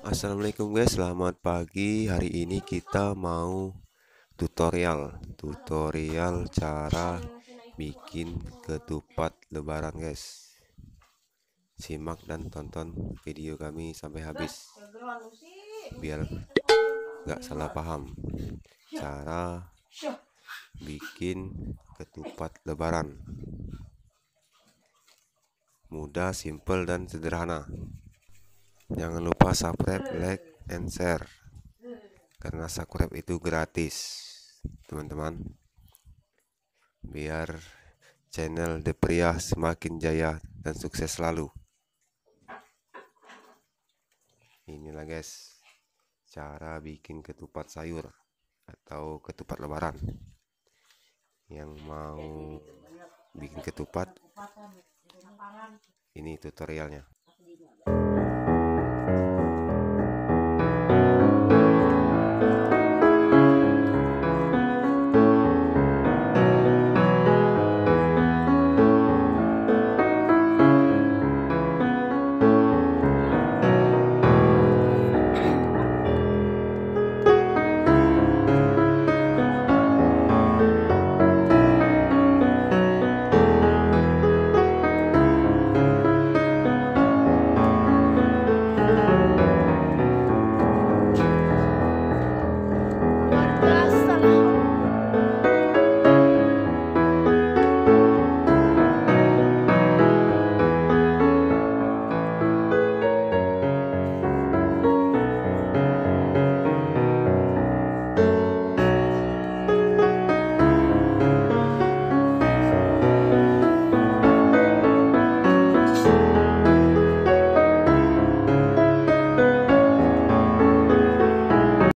Assalamualaikum guys, selamat pagi. Hari ini kita mau tutorial cara bikin ketupat lebaran guys. Simak dan tonton video kami sampai habis biar gak salah paham cara bikin ketupat lebaran. Mudah, simple, dan sederhana. Jangan lupa subscribe, like, and share, karena subscribe itu gratis teman-teman, biar channel Depria semakin jaya dan sukses selalu. Inilah guys cara bikin ketupat sayur atau ketupat lebaran. Yang mau bikin ketupat, ini tutorialnya.